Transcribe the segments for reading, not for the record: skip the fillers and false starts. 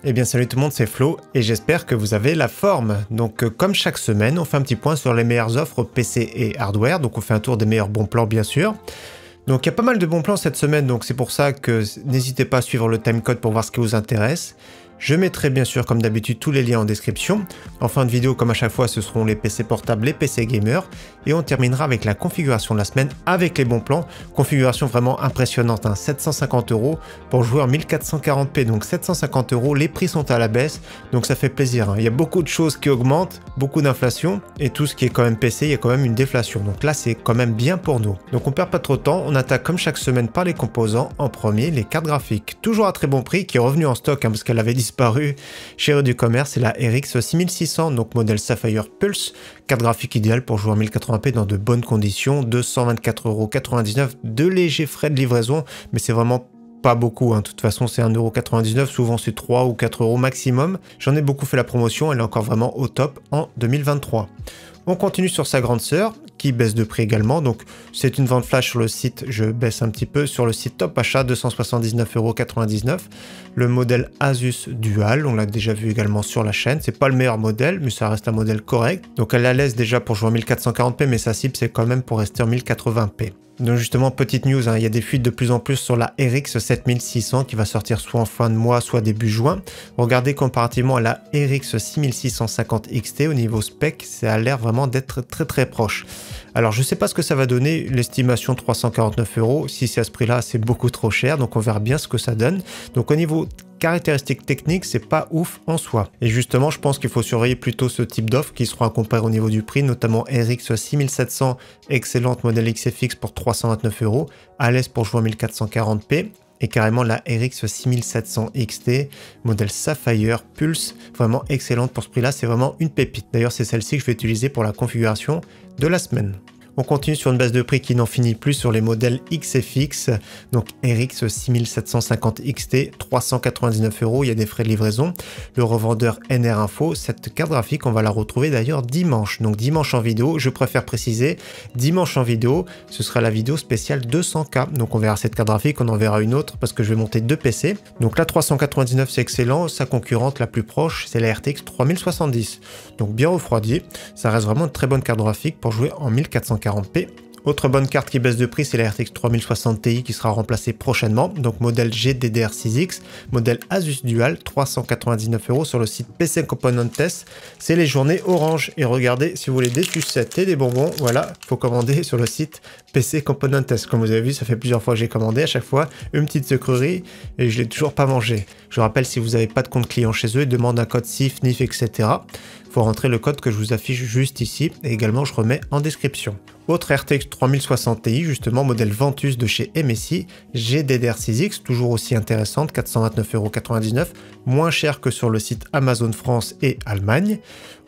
Eh bien salut tout le monde, c'est Flo et j'espère que vous avez la forme. Donc comme chaque semaine, on fait un petit point sur les meilleures offres PC et hardware, donc on fait un tour des meilleurs bons plans bien sûr. Donc il y a pas mal de bons plans cette semaine, donc c'est pour ça que n'hésitez pas à suivre le timecode pour voir ce qui vous intéresse. Je mettrai bien sûr comme d'habitude tous les liens en description. En fin de vidéo, comme à chaque fois, ce seront les PC portables, les PC gamers. Et on terminera avec la configuration de la semaine avec les bons plans. Configuration vraiment impressionnante, hein. 750 € pour jouer en 1440p. Donc 750 €, les prix sont à la baisse. Donc ça fait plaisir, hein. Il y a beaucoup de choses qui augmentent, beaucoup d'inflation. Et tout ce qui est quand même PC, il y a quand même une déflation. Donc là, c'est quand même bien pour nous. Donc on perd pas trop de temps. On attaque comme chaque semaine par les composants. En premier, les cartes graphiques. Toujours à très bon prix, qui est revenu en stock, hein, parce qu'elle avait disparu chez Rue du Commerce, c'est la RX 6600, donc modèle Sapphire Pulse, carte graphique idéale pour jouer en 1080p dans de bonnes conditions, 224,99 €, de légers frais de livraison, mais c'est vraiment pas beaucoup, hein. De toute façon c'est 1,99 €, souvent c'est 3 ou 4 € maximum. J'en ai beaucoup fait la promotion, elle est encore vraiment au top en 2023. On continue sur sa grande sœur, qui baisse de prix également, donc c'est une vente flash sur le site, je baisse un petit peu, sur le site Top Achat, 279,99 €, le modèle Asus Dual, on l'a déjà vu également sur la chaîne, c'est pas le meilleur modèle, mais ça reste un modèle correct, donc elle la laisse déjà pour jouer en 1440p, mais sa cible c'est quand même pour rester en 1080p. Donc justement, petite news, hein, il y a des fuites de plus en plus sur la RX 7600 qui va sortir soit en fin de mois, soit début juin. Regardez comparativement à la RX 6650 XT au niveau spec, ça a l'air vraiment d'être très proche. Alors je ne sais pas ce que ça va donner, l'estimation 349 €, si c'est à ce prix-là, c'est beaucoup trop cher, donc on verra bien ce que ça donne. Donc au niveau caractéristiques techniques, c'est pas ouf en soi. Et justement, je pense qu'il faut surveiller plutôt ce type d'offres qui seront à comparer au niveau du prix, notamment RX 6700, excellente modèle XFX pour 329 €, à l'aise pour jouer en 1440p, et carrément la RX 6700 XT, modèle Sapphire Pulse, vraiment excellente pour ce prix-là, c'est vraiment une pépite. D'ailleurs, c'est celle-ci que je vais utiliser pour la configuration de la semaine. On continue sur une base de prix qui n'en finit plus sur les modèles XFX, donc RX 6750 XT, 399 €, il y a des frais de livraison. Le revendeur NR Info, cette carte graphique, on va la retrouver d'ailleurs dimanche. Donc dimanche en vidéo, je préfère préciser, dimanche en vidéo, ce sera la vidéo spéciale 200K. Donc on verra cette carte graphique, on en verra une autre parce que je vais monter deux PC. Donc la 399 c'est excellent, sa concurrente la plus proche, c'est la RTX 3070. Donc bien refroidi, ça reste vraiment une très bonne carte graphique pour jouer en 1440p. Autre bonne carte qui baisse de prix, c'est la RTX 3060 Ti qui sera remplacée prochainement. Donc modèle GDDR6X, modèle Asus Dual, 399 € sur le site PC Component Test. C'est les journées orange. Et regardez, si vous voulez des sucettes et des bonbons, voilà, il faut commander sur le site PC Component Test. Comme vous avez vu, ça fait plusieurs fois que j'ai commandé, à chaque fois une petite sucrerie et je l'ai toujours pas mangé. Je rappelle, si vous n'avez pas de compte client chez eux, ils demandent un code SIF, NIF, etc. Il faut rentrer le code que je vous affiche juste ici et également je remets en description. Autre RTX 3060 Ti, justement modèle Ventus de chez MSI, GDDR6X, toujours aussi intéressante, 429,99 €, moins cher que sur le site Amazon France et Allemagne.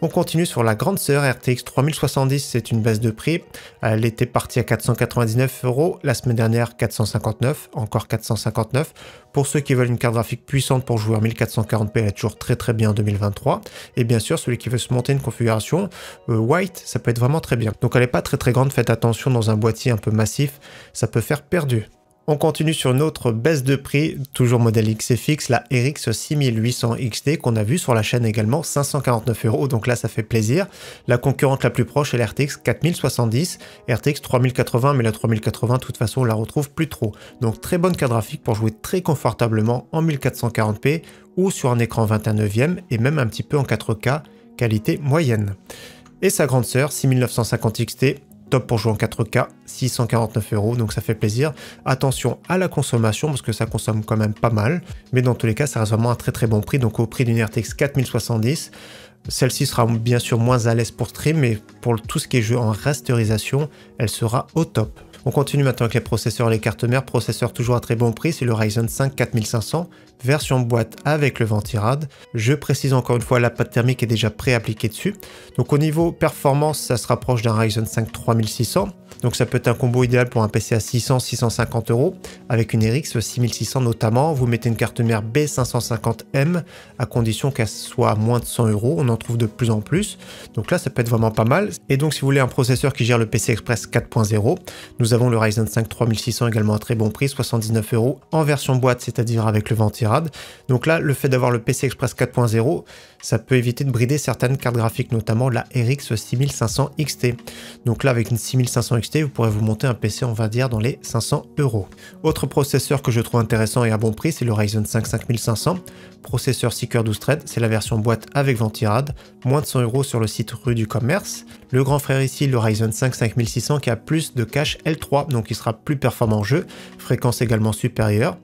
On continue sur la grande sœur RTX 3070, c'est une baisse de prix. Elle était partie à 499 €, la semaine dernière 459, encore 459. Pour ceux qui veulent une carte graphique puissante pour jouer en 1440p, elle est toujours très bien en 2023. Et bien sûr, celui qui veut se monter une configuration white, ça peut être vraiment très bien. Donc elle n'est pas très grande, faites attention dans un boîtier un peu massif, ça peut faire perdu. On continue sur une autre baisse de prix, toujours modèle XFX, la RX 6800 XT qu'on a vu sur la chaîne également, 549 €, donc là ça fait plaisir. La concurrente la plus proche est la RTX 4070, RTX 3080, mais la 3080 de toute façon on la retrouve plus trop. Donc très bonne carte graphique pour jouer très confortablement en 1440p ou sur un écran 21/9 et même un petit peu en 4K, qualité moyenne. Et sa grande sœur, 6950 XT, top pour jouer en 4K, 649 €, donc ça fait plaisir. Attention à la consommation parce que ça consomme quand même pas mal, mais dans tous les cas ça reste vraiment un très bon prix, donc au prix d'une RTX 4070. Celle-ci sera bien sûr moins à l'aise pour stream, mais pour tout ce qui est jeu en rasterisation, elle sera au top. On continue maintenant avec les processeurs et les cartes mères. Processeur toujours à très bon prix, c'est le Ryzen 5 4500, version boîte avec le ventirad. Je précise encore une fois, la pâte thermique est déjà pré-appliquée dessus. Donc au niveau performance, ça se rapproche d'un Ryzen 5 3600. Donc ça peut être un combo idéal pour un PC à 600-650 euros, avec une RX 6600 notamment. Vous mettez une carte mère B550M, à condition qu'elle soit à moins de 100 euros. On en trouve de plus en plus. Donc là, ça peut être vraiment pas mal. Et donc si vous voulez un processeur qui gère le PC Express 4.0, nous avons le Ryzen 5 3600 également à très bon prix, 79 euros en version boîte, c'est-à-dire avec le Ventirad. Donc là, le fait d'avoir le PC Express 4.0, ça peut éviter de brider certaines cartes graphiques, notamment la RX 6500 XT. Donc là, avec une 6500 XT, vous pourrez vous monter un PC, on va dire, dans les 500 euros. Autre processeur que je trouve intéressant et à bon prix, c'est le Ryzen 5 5500. Processeur Seeker 12 threads, c'est la version boîte avec Ventirad, moins de 100 euros sur le site rue du commerce. Le grand frère ici, le Ryzen 5 5600 qui a plus de cache L3, donc il sera plus performant en jeu, fréquence également supérieure.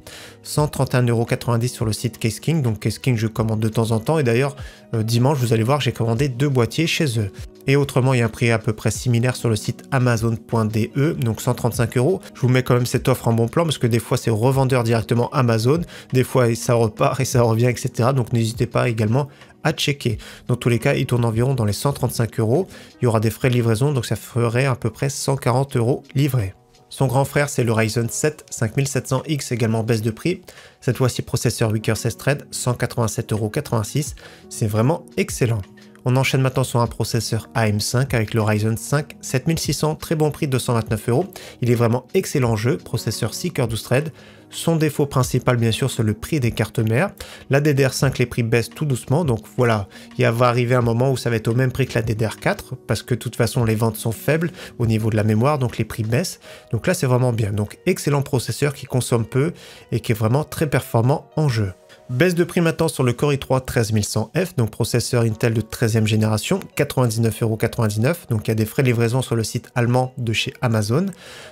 131,90 € sur le site Case King, donc Case King je commande de temps en temps, et d'ailleurs dimanche vous allez voir j'ai commandé 2 boîtiers chez eux. Et autrement, il y a un prix à peu près similaire sur le site amazon.de, donc 135 euros. Je vous mets quand même cette offre en bon plan parce que des fois c'est revendeur directement Amazon, des fois ça repart et ça revient, etc. Donc n'hésitez pas également à checker. Dans tous les cas, il tourne environ dans les 135 euros. Il y aura des frais de livraison, donc ça ferait à peu près 140 euros livrés. Son grand frère, c'est le Ryzen 7 5700X, également baisse de prix. Cette fois-ci, processeur Weaker 16 threads, 187,86 €. C'est vraiment excellent. On enchaîne maintenant sur un processeur AM5 avec le Ryzen 5 7600, très bon prix, 229 €. Il est vraiment excellent jeu, processeur Seeker 12 threads. Son défaut principal, bien sûr, c'est le prix des cartes mères. La DDR5, les prix baissent tout doucement, donc voilà, il va arriver un moment où ça va être au même prix que la DDR4, parce que de toute façon, les ventes sont faibles au niveau de la mémoire, donc les prix baissent. Donc là, c'est vraiment bien. Donc excellent processeur qui consomme peu et qui est vraiment très performant en jeu. Baisse de prix maintenant sur le Core i3 13100F, donc processeur Intel de 13e génération, 99,99 €, donc il y a des frais de livraison sur le site allemand de chez Amazon.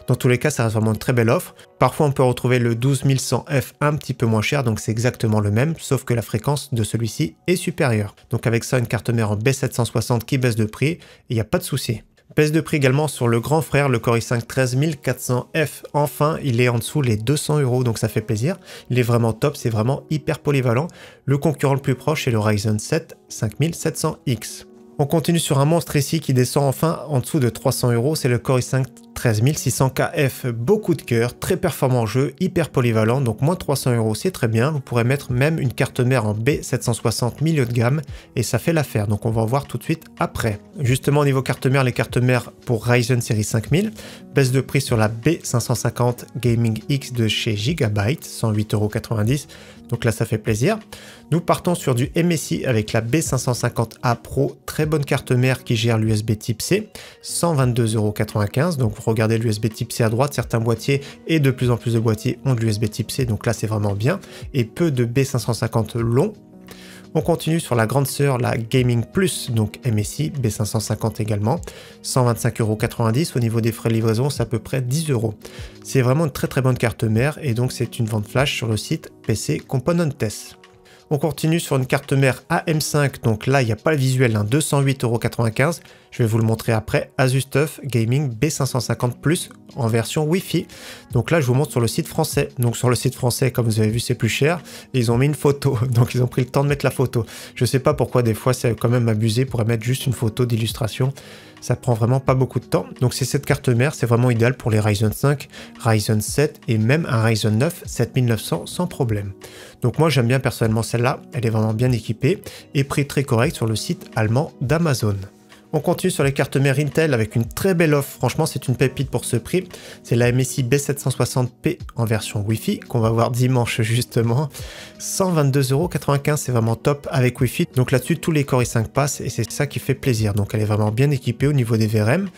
Dans tous les cas, ça reste vraiment une très belle offre. Parfois, on peut retrouver le 12100F un petit peu moins cher, donc c'est exactement le même, sauf que la fréquence de celui-ci est supérieure. Donc avec ça, une carte mère en B760 qui baisse de prix, et il n'y a pas de souci. Baisse de prix également sur le grand frère, le Core i5 13400F. Enfin, il est en dessous les 200 €, donc ça fait plaisir. Il est vraiment top, c'est vraiment hyper polyvalent. Le concurrent le plus proche est le Ryzen 7 5700X. On continue sur un monstre ici qui descend enfin en dessous de 300 €, c'est le Core i5 13600KF, beaucoup de cœur, très performant jeu, hyper polyvalent, donc moins de 300 € c'est très bien. Vous pourrez mettre même une carte mère en B760 milieu de gamme et ça fait l'affaire, donc on va en voir tout de suite après. Justement au niveau carte mère, les cartes mères pour Ryzen série 5000, baisse de prix sur la B550 Gaming X de chez Gigabyte, 108,90 €. Donc là, ça fait plaisir. Nous partons sur du MSI avec la B550A Pro, très bonne carte mère qui gère l'USB type C, 122,95 €. Donc vous regardez l'USB type C à droite, certains boîtiers et de plus en plus de boîtiers ont de l'USB type C, donc là c'est vraiment bien. Et peu de B550 long. On continue sur la grande sœur, la Gaming Plus, donc MSI, B550 également, 125,90 €. Au niveau des frais de livraison, c'est à peu près 10 €. C'est vraiment une très bonne carte mère et donc c'est une vente flash sur le site PC Componentes. On continue sur une carte mère AM5, donc là il n'y a pas le visuel, 208,95 €. Je vais vous le montrer après. Asus TUF Gaming B550 Plus en version Wi-Fi. Donc là je vous montre sur le site français. Donc sur le site français, comme vous avez vu, c'est plus cher. Et ils ont mis une photo, donc ils ont pris le temps de mettre la photo. Je sais pas pourquoi des fois c'est quand même abusé pour mettre juste une photo d'illustration. Ça prend vraiment pas beaucoup de temps. Donc c'est cette carte mère, c'est vraiment idéal pour les Ryzen 5, Ryzen 7 et même un Ryzen 9 7900 sans problème. Donc moi j'aime bien personnellement celle-là, elle est vraiment bien équipée et prix très correct sur le site allemand d'Amazon. On continue sur les cartes mères Intel avec une très belle offre, franchement c'est une pépite pour ce prix. C'est la MSI B760P en version Wi-Fi qu'on va voir dimanche justement. 122,95 €, c'est vraiment top avec Wi-Fi. Donc là-dessus tous les Core i5 passent et c'est ça qui fait plaisir. Donc elle est vraiment bien équipée au niveau des VRM.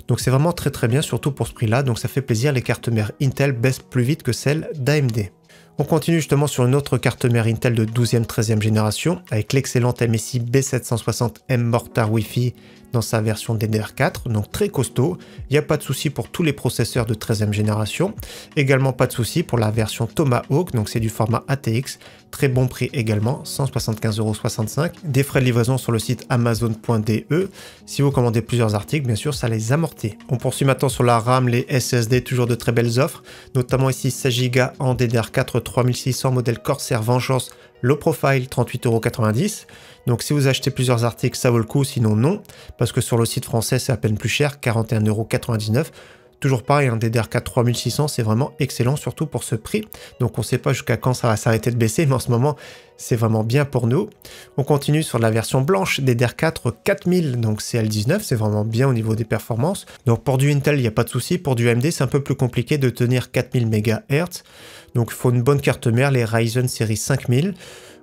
Donc c'est vraiment très bien, surtout pour ce prix-là. Donc ça fait plaisir, les cartes mères Intel baissent plus vite que celles d'AMD. On continue justement sur une autre carte mère Intel de 12e, 13e génération avec l'excellente MSI B760M Mortar Wi-Fi dans sa version DDR4, donc très costaud. Il n'y a pas de souci pour tous les processeurs de 13e génération. Également pas de souci pour la version Tomahawk, donc c'est du format ATX. Très bon prix également, 175,65 €. Des frais de livraison sur le site amazon.de. Si vous commandez plusieurs articles, bien sûr, ça les amortit. On poursuit maintenant sur la RAM, les SSD, toujours de très belles offres, notamment ici 16 Go en DDR4 3600 modèle Corsair Vengeance Low Profile, 38,90 €. Donc si vous achetez plusieurs articles, ça vaut le coup, sinon non, parce que sur le site français, c'est à peine plus cher, 41,99 €. Toujours pareil, un DDR4 3600, c'est vraiment excellent, surtout pour ce prix. Donc on ne sait pas jusqu'à quand ça va s'arrêter de baisser, mais en ce moment, c'est vraiment bien pour nous. On continue sur la version blanche DDR4 4000, donc CL19, c'est vraiment bien au niveau des performances. Donc pour du Intel, il n'y a pas de souci. Pour du AMD, c'est un peu plus compliqué de tenir 4000 MHz. Donc il faut une bonne carte mère, les Ryzen série 5000.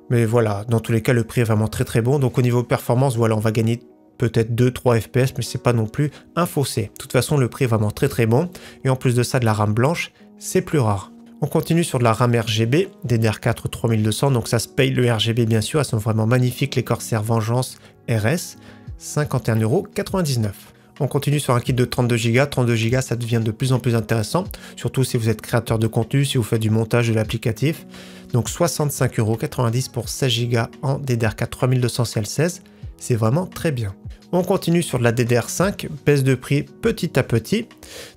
Mais voilà, dans tous les cas, le prix est vraiment très très bon. Donc au niveau performance, voilà, on va gagner peut-être 2-3 FPS, mais c'est pas non plus un fossé. De toute façon, le prix est vraiment très très bon. Et en plus de ça, de la RAM blanche, c'est plus rare. On continue sur de la RAM RGB, DDR4 3200, donc ça se paye le RGB bien sûr, elles sont vraiment magnifiques, les Corsair Vengeance RS, 51,99 €. On continue sur un kit de 32 Go. 32 Go, ça devient de plus en plus intéressant, surtout si vous êtes créateur de contenu, si vous faites du montage de l'applicatif. Donc 65,90 € pour 16 Go en DDR4 3200 CL16, c'est vraiment très bien. On continue sur de la DDR5, baisse de prix petit à petit.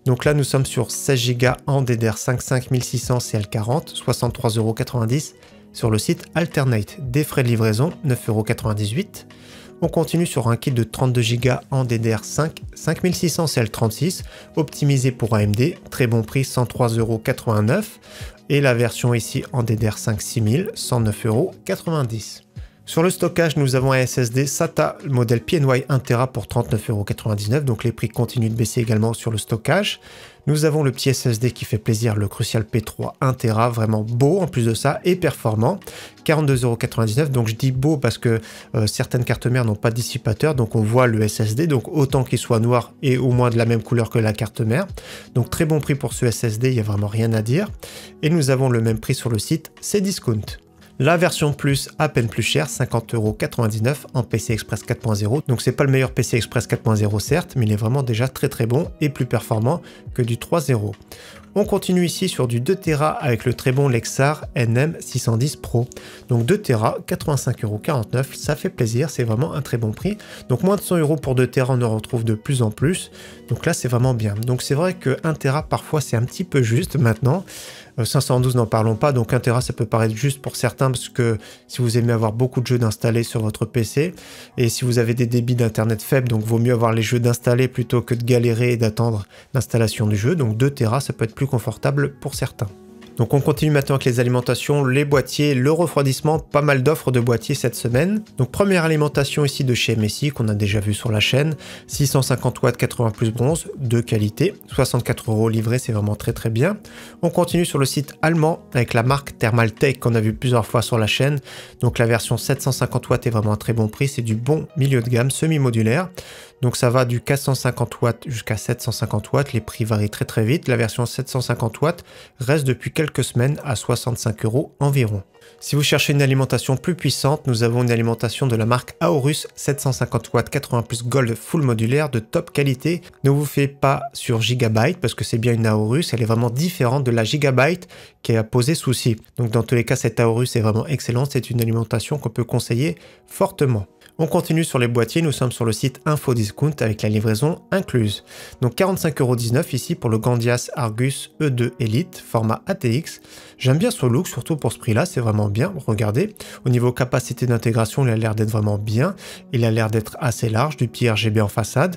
Donc là, nous sommes sur 16 Go en DDR5 5600 CL40, 63,90 € sur le site Alternate. Des frais de livraison, 9,98 €. On continue sur un kit de 32 Go en DDR5 5600 CL36, optimisé pour AMD, très bon prix, 103,89 €. Et la version ici en DDR5 6000, 109,90 €. Sur le stockage, nous avons un SSD SATA, le modèle PNY 1 Tera pour 39,99 €, donc les prix continuent de baisser également sur le stockage. Nous avons le petit SSD qui fait plaisir, le Crucial P3 1 Tera, vraiment beau en plus de ça, et performant, 42,99 €, donc je dis beau parce que certaines cartes mères n'ont pas de dissipateur, donc on voit le SSD, donc autant qu'il soit noir et au moins de la même couleur que la carte mère. Donc très bon prix pour ce SSD, il n'y a vraiment rien à dire. Et nous avons le même prix sur le site Cdiscount. La version Plus, à peine plus chère, 50,99 € en PC Express 4.0. Donc c'est pas le meilleur PC Express 4.0 certes, mais il est vraiment déjà très très bon et plus performant que du 3.0. On continue ici sur du 2 Tera avec le très bon Lexar NM610 Pro. Donc 2 Tera, 85,49 €, ça fait plaisir, c'est vraiment un très bon prix. Donc moins de 100 € pour 2 Tera, on en retrouve de plus en plus. Donc là c'est vraiment bien. Donc c'est vrai que 1 Tera parfois c'est un petit peu juste maintenant. 512 n'en parlons pas, donc 1 Tera ça peut paraître juste pour certains parce que si vous aimez avoir beaucoup de jeux d'installer sur votre PC et si vous avez des débits d'internet faibles, donc vaut mieux avoir les jeux d'installer plutôt que de galérer et d'attendre l'installation du jeu. Donc 2 Tera ça peut être plus confortable pour certains. Donc on continue maintenant avec les alimentations, les boîtiers, le refroidissement, pas mal d'offres de boîtiers cette semaine. Donc première alimentation ici de chez MSI qu'on a déjà vu sur la chaîne, 650 watts 80 plus bronze, de qualité, 64 € livré, c'est vraiment très très bien. On continue sur le site allemand avec la marque Thermaltake qu'on a vu plusieurs fois sur la chaîne. Donc la version 750 watts est vraiment un très bon prix, c'est du bon milieu de gamme semi-modulaire. Donc ça va du 450 watts jusqu'à 750 watts, les prix varient très très vite. La version 750 watts reste depuis quelques semaines à 65 € environ. Si vous cherchez une alimentation plus puissante, nous avons une alimentation de la marque Aorus 750 watts 80 plus Gold full modulaire de top qualité. Ne vous faites pas sur Gigabyte parce que c'est bien une Aorus, elle est vraiment différente de la Gigabyte qui a posé souci. Donc dans tous les cas, cette Aorus est vraiment excellente, c'est une alimentation qu'on peut conseiller fortement. On continue sur les boîtiers, nous sommes sur le site Infodiscount avec la livraison incluse. Donc 45,19 € ici pour le Gandias Argus E2 Elite, format ATX. J'aime bien ce look, surtout pour ce prix-là, c'est vraiment bien, regardez. Au niveau capacité d'intégration, il a l'air d'être vraiment bien. Il a l'air d'être assez large, du petit RGB en façade.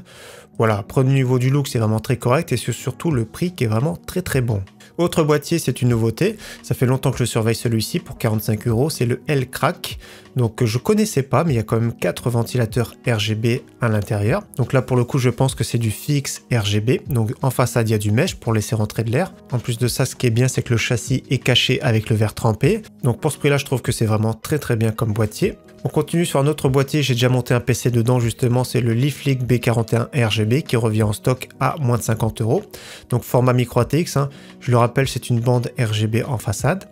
Voilà, après au niveau du look, c'est vraiment très correct et c'est surtout le prix qui est vraiment très très bon. Autre boîtier, c'est une nouveauté, ça fait longtemps que je surveille celui-ci pour 45 €, c'est le L-Crack. Donc je connaissais pas, mais il y a quand même 4 ventilateurs RGB à l'intérieur. Donc là pour le coup je pense que c'est du fixe RGB, donc en façade il y a du mesh pour laisser rentrer de l'air. En plus de ça, ce qui est bien c'est que le châssis est caché avec le verre trempé. Donc pour ce prix là je trouve que c'est vraiment très très bien comme boîtier. On continue sur un autre boîtier, j'ai déjà monté un PC dedans justement, c'est le Leaflink B41 RGB qui revient en stock à moins de 50 €. Donc format micro ATX, hein. Je le rappelle c'est une bande RGB en façade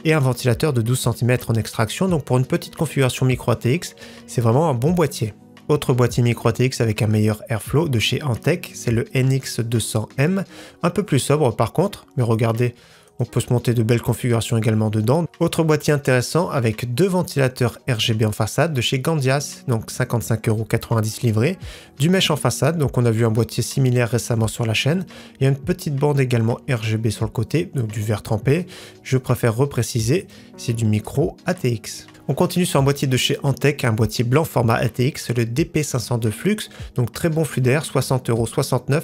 et un ventilateur de 12 cm en extraction, donc pour une petite configuration micro ATX, c'est vraiment un bon boîtier. Autre boîtier micro ATX avec un meilleur airflow de chez Antec, c'est le NX200M, un peu plus sobre par contre, mais regardez, on peut se monter de belles configurations également dedans. Autre boîtier intéressant avec 2 ventilateurs RGB en façade de chez Gandias, donc 55,90 € livré. Du mesh en façade, donc on a vu un boîtier similaire récemment sur la chaîne. Il y a une petite bande également RGB sur le côté, donc du verre trempé. Je préfère repréciser, c'est du micro ATX. On continue sur un boîtier de chez Antec, un boîtier blanc format ATX, le DP502 Flux, donc très bon flux d'air, 60,69 €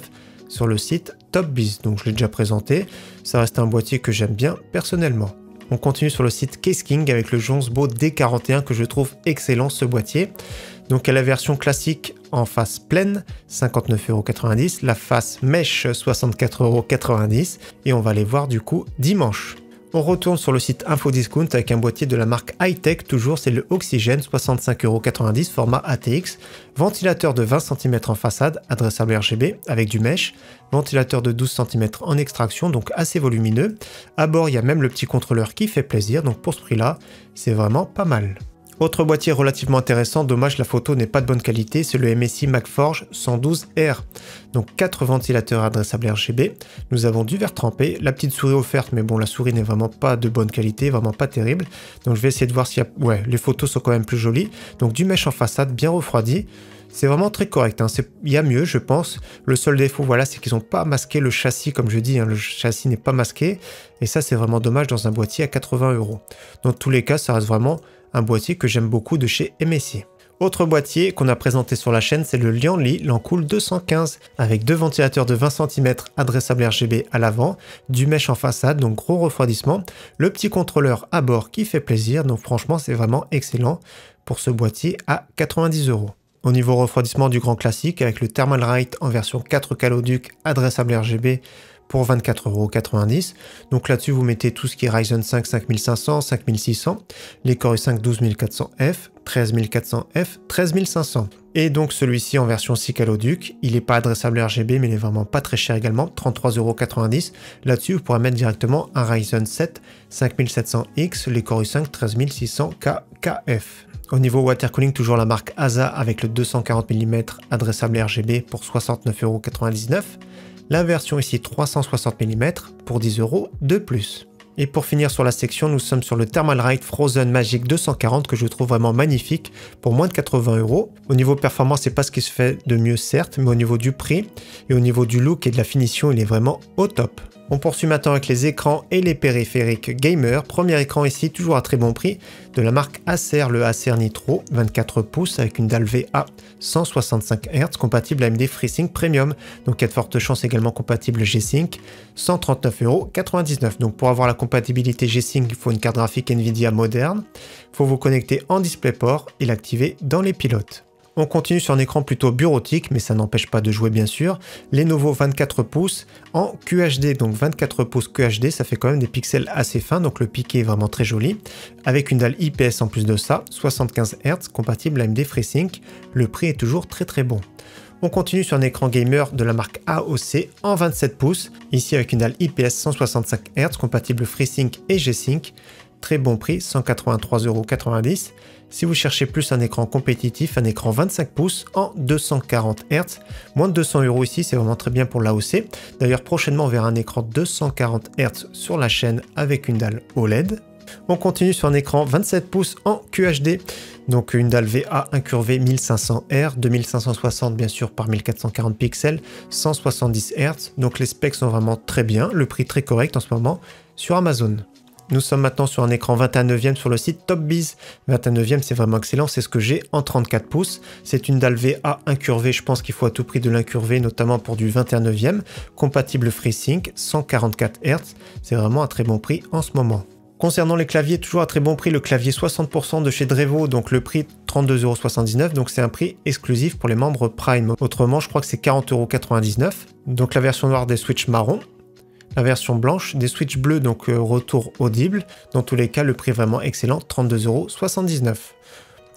sur le site TopBiz. Donc je l'ai déjà présenté, ça reste un boîtier que j'aime bien personnellement. On continue sur le site Case King avec le Jonsbo D41 que je trouve excellent ce boîtier. Donc à la version classique en face pleine, 59,90 €, la face mèche, 64,90 € et on va les voir du coup dimanche. On retourne sur le site Infodiscount avec un boîtier de la marque Hightech, toujours c'est le Oxygène, 65,90 € format ATX, ventilateur de 20 cm en façade, adressable RGB avec du mesh, ventilateur de 12 cm en extraction, donc assez volumineux. À bord, il y a même le petit contrôleur qui fait plaisir, donc pour ce prix-là, c'est vraiment pas mal. Autre boîtier relativement intéressant, dommage la photo n'est pas de bonne qualité, c'est le MSI Macforge 112R. Donc 4 ventilateurs adressables RGB, nous avons du verre trempé, la petite souris offerte, mais bon la souris n'est vraiment pas de bonne qualité, vraiment pas terrible. Donc je vais essayer de voir s'il y a... Ouais, les photos sont quand même plus jolies. Donc du mesh en façade bien refroidi, c'est vraiment très correct, hein. Il y a mieux je pense. Le seul défaut voilà c'est qu'ils n'ont pas masqué le châssis comme je dis, hein. Le châssis n'est pas masqué et ça c'est vraiment dommage dans un boîtier à 80 €. Dans tous les cas ça reste vraiment un boîtier que j'aime beaucoup de chez MSI. Autre boîtier qu'on a présenté sur la chaîne, c'est le Lianli Lancool 215 avec deux ventilateurs de 20 cm adressables RGB à l'avant, du mesh en façade, donc gros refroidissement, le petit contrôleur à bord qui fait plaisir, donc franchement c'est vraiment excellent pour ce boîtier à 90 €. Au niveau refroidissement du grand classique avec le Thermalright en version 4 caloduc adressable RGB pour 24,90 €. Donc là-dessus, vous mettez tout ce qui est Ryzen 5 5500, 5600, les Core i5 12400F, 13400F, 13500. Et donc celui-ci en version 6 caloduc, il n'est pas adressable RGB, mais il est vraiment pas très cher également, 33,90 €. Là-dessus, vous pourrez mettre directement un Ryzen 7 5700X, les Core i5 13600KF. Au niveau water cooling, toujours la marque ASA avec le 240 mm adressable RGB pour 69,99 €. La version ici 360 mm pour 10 € de plus. Et pour finir sur la section, nous sommes sur le Thermalright Frozen Magic 240 que je trouve vraiment magnifique pour moins de 80 €. Au niveau performance, c'est pas ce qui se fait de mieux certes, mais au niveau du prix et au niveau du look et de la finition, il est vraiment au top. On poursuit maintenant avec les écrans et les périphériques gamer. Premier écran ici, toujours à très bon prix, de la marque Acer, le Acer Nitro 24 pouces avec une dalle VA 165 Hz compatible AMD FreeSync Premium. Donc il y a de fortes chances également compatible G-Sync, 139,99 €. Donc pour avoir la compatibilité G-Sync, il faut une carte graphique Nvidia moderne. Il faut vous connecter en DisplayPort et l'activer dans les pilotes. On continue sur un écran plutôt bureautique, mais ça n'empêche pas de jouer bien sûr. Lenovo 24 pouces en QHD, donc 24 pouces QHD, ça fait quand même des pixels assez fins, donc le piqué est vraiment très joli. Avec une dalle IPS en plus de ça, 75 Hz, compatible AMD FreeSync, le prix est toujours très très bon. On continue sur un écran gamer de la marque AOC en 27 pouces, ici avec une dalle IPS 165 Hz, compatible FreeSync et G-Sync. Très bon prix, 183,90 €. Si vous cherchez plus un écran compétitif, un écran 25 pouces en 240 Hz, moins de 200 € ici, c'est vraiment très bien pour l'AOC. D'ailleurs, prochainement, on verra un écran 240 Hz sur la chaîne avec une dalle OLED. On continue sur un écran 27 pouces en QHD, donc une dalle VA incurvée 1500R, 2560 bien sûr par 1440 pixels, 170 Hz, donc les specs sont vraiment très bien, le prix très correct en ce moment sur Amazon. Nous sommes maintenant sur un écran 21/9 sur le site TopBiz. 21/9 c'est vraiment excellent, c'est ce que j'ai en 34 pouces. C'est une dalle VA incurvée, je pense qu'il faut à tout prix de l'incurver, notamment pour du 21/9, compatible FreeSync, 144 Hz. C'est vraiment un très bon prix en ce moment. Concernant les claviers, toujours à très bon prix, le clavier 60% de chez Drevo, donc le prix 32,79 €, donc c'est un prix exclusif pour les membres Prime. Autrement, je crois que c'est 40,99 €. Donc la version noire des switches marron. La version blanche, des switches bleus, donc retour audible. Dans tous les cas, le prix est vraiment excellent, 32,79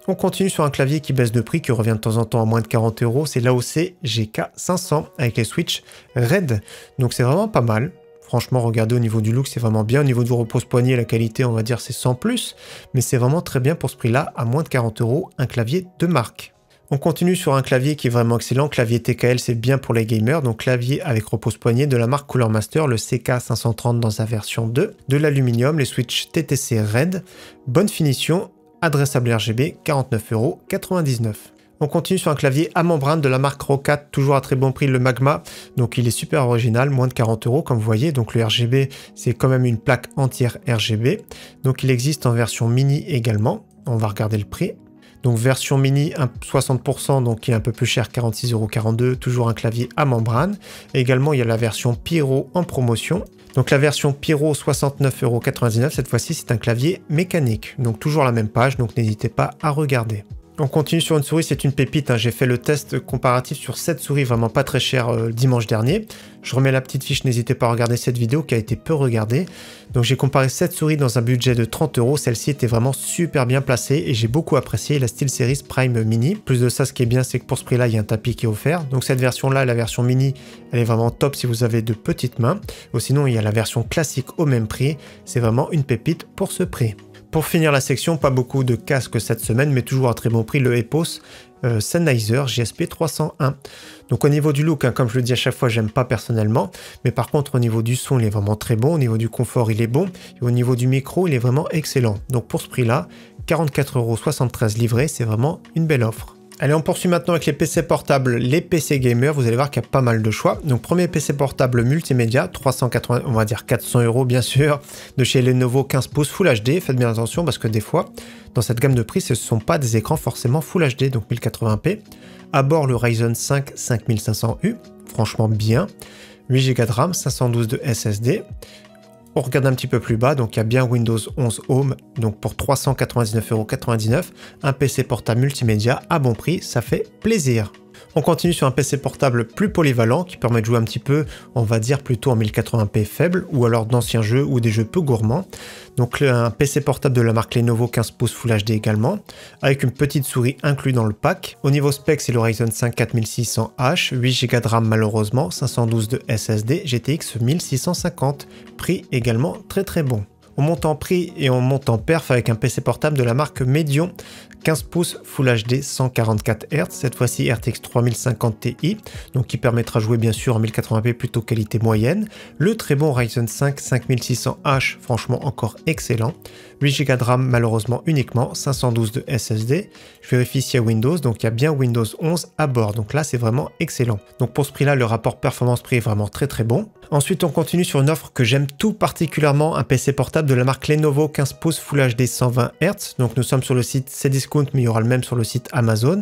€. On continue sur un clavier qui baisse de prix, qui revient de temps en temps à moins de 40 €. C'est l'AOC GK500 avec les switches RED. Donc c'est vraiment pas mal. Franchement, regardez au niveau du look, c'est vraiment bien. Au niveau du repose-poignet, la qualité, on va dire, c'est 100+. Mais c'est vraiment très bien pour ce prix-là, à moins de 40 €, un clavier de marque. On continue sur un clavier qui est vraiment excellent, clavier TKL, c'est bien pour les gamers, donc clavier avec repose-poignet de la marque Cooler Master, le CK530 dans sa version 2, de l'aluminium, les switches TTC RED, bonne finition, adressable RGB, 49,99 €. On continue sur un clavier à membrane de la marque Roccat, toujours à très bon prix, le Magma, donc il est super original, moins de 40 € comme vous voyez, donc le RGB c'est quand même une plaque entière RGB, donc il existe en version mini également, on va regarder le prix. Donc version mini 60%, donc qui est un peu plus cher, 46,42 €, toujours un clavier à membrane. Et également il y a la version Pyro en promotion. Donc la version Pyro 69,99 €, cette fois-ci c'est un clavier mécanique. Donc toujours la même page, donc n'hésitez pas à regarder. On continue sur une souris, c'est une pépite, hein. J'ai fait le test comparatif sur cette souris vraiment pas très chère dimanche dernier. Je remets la petite fiche, n'hésitez pas à regarder cette vidéo qui a été peu regardée. Donc j'ai comparé cette souris dans un budget de 30 €, celle-ci était vraiment super bien placée et j'ai beaucoup apprécié la SteelSeries Prime Mini. Plus de ça, ce qui est bien, c'est que pour ce prix-là, il y a un tapis qui est offert. Donc cette version-là, la version mini, elle est vraiment top si vous avez de petites mains. Ou sinon, il y a la version classique au même prix, c'est vraiment une pépite pour ce prix. Pour finir la section, pas beaucoup de casques cette semaine, mais toujours à très bon prix, le Epos Sennheiser JSP 301. Donc au niveau du look, hein, comme je le dis à chaque fois, j'aime pas personnellement, mais par contre au niveau du son, il est vraiment très bon, au niveau du confort, il est bon, et au niveau du micro, il est vraiment excellent. Donc pour ce prix-là, 44,73 € livré, c'est vraiment une belle offre. Allez, on poursuit maintenant avec les PC portables, les PC gamers. Vous allez voir qu'il y a pas mal de choix. Donc, premier PC portable multimédia, 380, on va dire 400 € bien sûr, de chez Lenovo 15 pouces Full HD. Faites bien attention parce que des fois, dans cette gamme de prix, ce ne sont pas des écrans forcément Full HD, donc 1080p. À bord, le Ryzen 5 5500U, franchement bien. 8 Go de RAM, 512 de SSD. On regarde un petit peu plus bas, donc il y a bien Windows 11 Home, donc pour 399,99 €, un PC portable multimédia à bon prix, ça fait plaisir. On continue sur un PC portable plus polyvalent qui permet de jouer un petit peu, on va dire plutôt en 1080p faible ou alors d'anciens jeux ou des jeux peu gourmands. Donc un PC portable de la marque Lenovo 15 pouces Full HD également, avec une petite souris inclue dans le pack. Au niveau spec, c'est le Ryzen 5 4600H, 8 Go de RAM malheureusement, 512 de SSD, GTX 1650, prix également très bon. On monte en prix et on monte en perf avec un PC portable de la marque Medion, 15 pouces Full HD 144 Hz, cette fois-ci RTX 3050 Ti, donc qui permettra de jouer bien sûr en 1080p plutôt qualité moyenne. Le très bon Ryzen 5 5600H, franchement encore excellent. 8 Go de RAM malheureusement uniquement, 512 de SSD. Je vérifie s'il y a Windows, donc il y a bien Windows 11 à bord, donc là c'est vraiment excellent. Donc pour ce prix-là, le rapport performance-prix est vraiment très bon. Ensuite, on continue sur une offre que j'aime tout particulièrement, un PC portable de la marque Lenovo 15 pouces Full HD 120 Hz. Donc nous sommes sur le site Cdiscount, mais il y aura le même sur le site Amazon.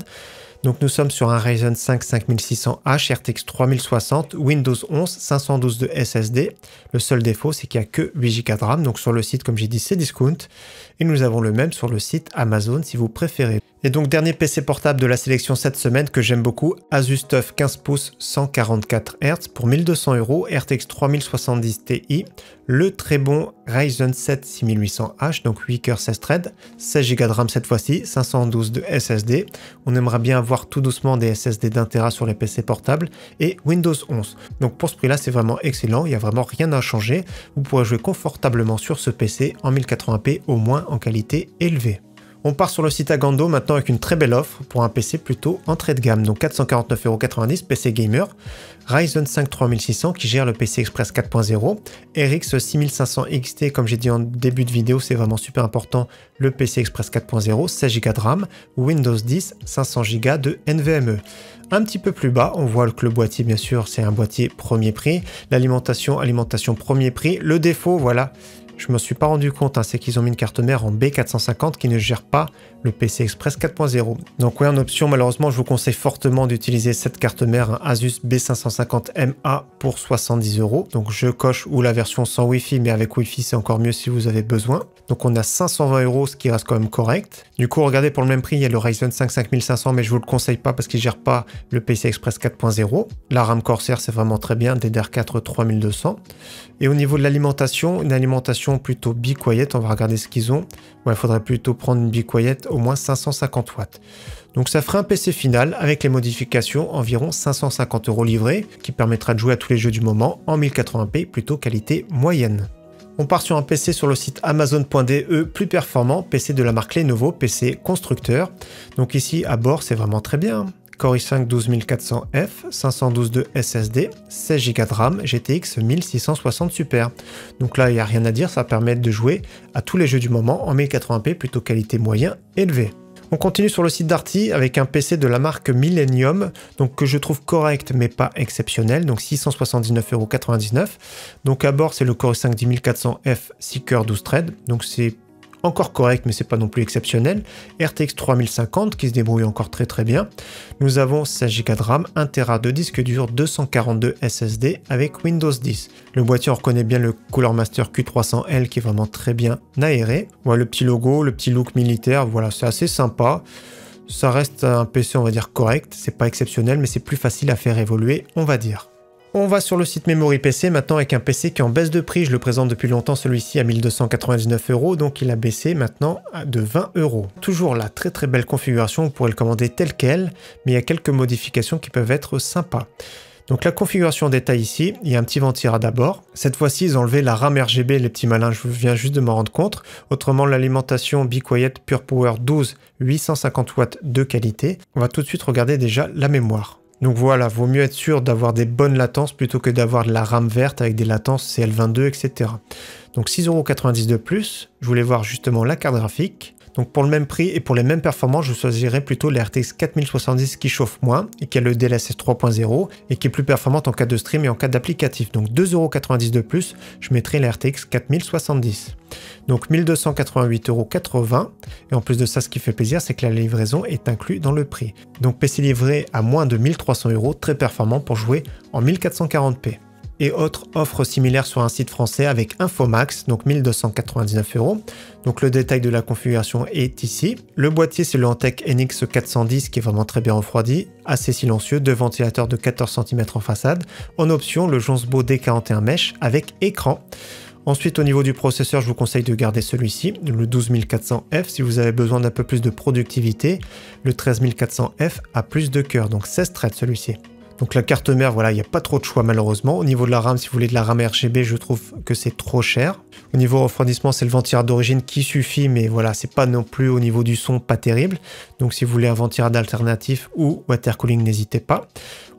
Donc nous sommes sur un Ryzen 5 5600H, RTX 3060, Windows 11, 512 de SSD. Le seul défaut, c'est qu'il n'y a que 8 Go de RAM. Donc sur le site, comme j'ai dit, Cdiscount. Et nous avons le même sur le site Amazon si vous préférez. Et donc dernier PC portable de la sélection cette semaine que j'aime beaucoup, Asus TUF 15 pouces 144 Hz pour 1200 €, RTX 3070 Ti, le très bon Ryzen 7 6800H, donc 8 cœurs 16 threads, 16 Go de RAM cette fois-ci, 512 de SSD. On aimerait bien avoir tout doucement des SSD d'1 Tera sur les PC portables et Windows 11. Donc pour ce prix-là, c'est vraiment excellent, il n'y a vraiment rien à changer. Vous pourrez jouer confortablement sur ce PC en 1080p, au moins en qualité élevée. On part sur le site Agando maintenant avec une très belle offre pour un PC plutôt entrée de gamme, donc 449,90 € PC Gamer, Ryzen 5 3600 qui gère le PC Express 4.0, RX 6500 XT comme j'ai dit en début de vidéo, c'est vraiment super important, le PC Express 4.0, 16 Go de RAM, Windows 10, 500 Go de NVMe. Un petit peu plus bas, on voit que le boîtier bien sûr c'est un boîtier premier prix, l'alimentation premier prix, le défaut voilà. Je me suis pas rendu compte, hein, c'est qu'ils ont mis une carte mère en B450 qui ne gère pas le PC Express 4.0. Donc ouais, en option, malheureusement, je vous conseille fortement d'utiliser cette carte mère, un Asus B550MA pour 70 €. Donc je coche ou la version sans Wi-Fi, mais avec Wi-Fi c'est encore mieux si vous avez besoin. Donc on a 520 €, ce qui reste quand même correct. Du coup, regardez, pour le même prix, il y a le Ryzen 5 5500, mais je vous le conseille pas parce qu'il gère pas le PC Express 4.0. La RAM Corsair, c'est vraiment très bien, DDR4 3200. Et au niveau de l'alimentation, une alimentation plutôt Be Quiet, on va regarder ce qu'ils ont. Ouais, il faudrait plutôt prendre une Be Quiet au moins 550 watts. Donc ça ferait un PC final avec les modifications environ 550 € livrés, qui permettra de jouer à tous les jeux du moment en 1080p, plutôt qualité moyenne. On part sur un PC sur le site Amazon.de plus performant, PC de la marque Lenovo, PC constructeur. Donc ici à bord c'est vraiment très bien. Core i5 12400F, 512 de SSD, 16 Go de RAM, GTX 1660 Super. Donc là il n'y a rien à dire, ça permet de jouer à tous les jeux du moment en 1080p, plutôt qualité moyen élevé. On continue sur le site Darty avec un PC de la marque Millennium, donc que je trouve correct mais pas exceptionnel, donc 679,99 €. Donc à bord c'est le Core i5 10400F 6 cœurs 12 threads, donc c'est encore correct, mais c'est pas non plus exceptionnel. RTX 3050 qui se débrouille encore très bien. Nous avons 16 Go de RAM, 1 Tera de disque dur, 242 SSD avec Windows 10. Le boîtier, on reconnaît bien le Cooler Master Q300L qui est vraiment très bien aéré. Voilà le petit logo, le petit look militaire, voilà, c'est assez sympa. Ça reste un PC, on va dire, correct. C'est pas exceptionnel, mais c'est plus facile à faire évoluer, on va dire. On va sur le site Memory PC maintenant avec un PC qui est en baisse de prix. Je le présente depuis longtemps, celui-ci à 1299 €, donc il a baissé maintenant de 20 €. Toujours la très belle configuration, vous pourrez le commander tel quel, mais il y a quelques modifications qui peuvent être sympas. Donc la configuration en détail ici, il y a un petit ventira d'abord. Cette fois-ci, ils ont enlevé la RAM RGB, les petits malins, je viens juste de m'en rendre compte. Autrement, l'alimentation Be Quiet Pure Power 12, 850 watts de qualité. On va tout de suite regarder déjà la mémoire. Donc voilà, vaut mieux être sûr d'avoir des bonnes latences plutôt que d'avoir de la RAM verte avec des latences CL22, etc. Donc 6,90 € de plus. Je voulais voir justement la carte graphique. Donc pour le même prix et pour les mêmes performances, je choisirais plutôt la RTX 4070 qui chauffe moins et qui a le DLSS 3.0 et qui est plus performante en cas de stream et en cas d'applicatif. Donc 2,90 € de plus, je mettrai la RTX 4070. Donc 1288,80 € et en plus de ça, ce qui fait plaisir, c'est que la livraison est inclue dans le prix. Donc PC livré à moins de 1300 €, très performant pour jouer en 1440p. Et autre offre similaire sur un site français avec Infomax, donc 1299 €. Donc le détail de la configuration est ici. Le boîtier, c'est le Antec NX 410 qui est vraiment très bien refroidi, assez silencieux, deux ventilateurs de 14 cm en façade. En option, le Jonsbo D41 Mesh avec écran. Ensuite, au niveau du processeur, je vous conseille de garder celui-ci, le 12400F, si vous avez besoin d'un peu plus de productivité. Le 13400F a plus de cœur, donc 16 threads celui-ci. Donc la carte mère, voilà, il n'y a pas trop de choix malheureusement. Au niveau de la RAM, si vous voulez de la RAM RGB, je trouve que c'est trop cher. Au niveau refroidissement, c'est le ventirail d'origine qui suffit, mais voilà, c'est pas non plus au niveau du son pas terrible. Donc si vous voulez un ventirail alternatif ou water cooling, n'hésitez pas.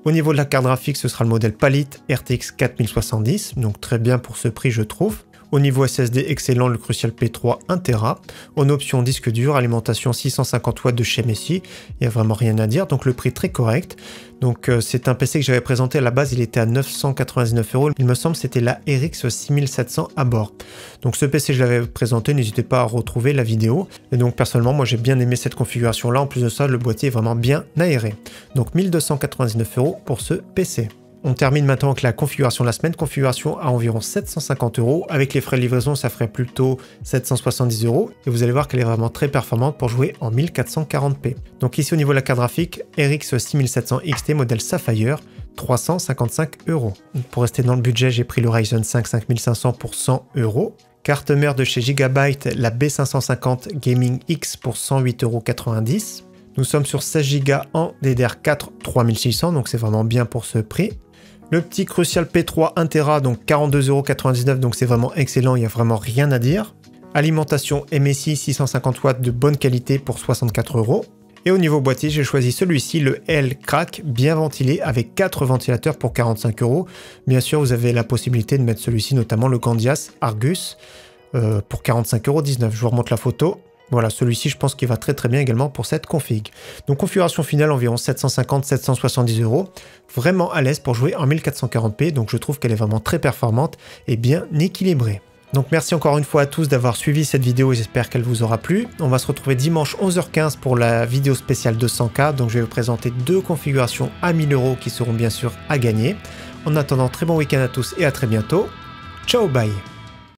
Au niveau de la carte graphique, ce sera le modèle Palit RTX 4070, donc très bien pour ce prix je trouve. Au niveau SSD, excellent, le Crucial P3 1 Tera. En option disque dur, alimentation 650 watts de chez Messi. Il n'y a vraiment rien à dire, donc le prix très correct. Donc c'est un PC que j'avais présenté à la base, il était à 999 €. Il me semble que c'était la RX 6700 à bord. Donc ce PC, je l'avais présenté, n'hésitez pas à retrouver la vidéo. Et donc personnellement, moi j'ai bien aimé cette configuration-là. En plus de ça, le boîtier est vraiment bien aéré. Donc 1299 € pour ce PC. On termine maintenant avec la configuration de la semaine, configuration à environ 750 €. Avec les frais de livraison, ça ferait plutôt 770 €. Et vous allez voir qu'elle est vraiment très performante pour jouer en 1440p. Donc ici au niveau de la carte graphique, RX 6700 XT modèle Sapphire, 355 €. Pour rester dans le budget, j'ai pris le Ryzen 5 5500 pour 100 €. Carte mère de chez Gigabyte, la B550 Gaming X pour 108,90 €. Nous sommes sur 16 Go en DDR4 3600, donc c'est vraiment bien pour ce prix. Le petit Crucial P3 1 Tera, donc 42,99 €, donc c'est vraiment excellent, il n'y a vraiment rien à dire. Alimentation MSI 650 watts de bonne qualité pour 64 €. Et au niveau boîtier, j'ai choisi celui-ci, le L-Crack, bien ventilé, avec 4 ventilateurs pour 45 €. Bien sûr, vous avez la possibilité de mettre celui-ci, notamment le Candias Argus, pour 45,19 €. Je vous remonte la photo. Voilà, celui-ci, je pense qu'il va très bien également pour cette config. Donc configuration finale environ 750-770 €. Vraiment à l'aise pour jouer en 1440p, donc je trouve qu'elle est vraiment très performante et bien équilibrée. Donc merci encore une fois à tous d'avoir suivi cette vidéo et j'espère qu'elle vous aura plu. On va se retrouver dimanche 11h15 pour la vidéo spéciale 200K. Donc je vais vous présenter deux configurations à 1000 € qui seront bien sûr à gagner. En attendant, très bon week-end à tous et à très bientôt. Ciao, bye!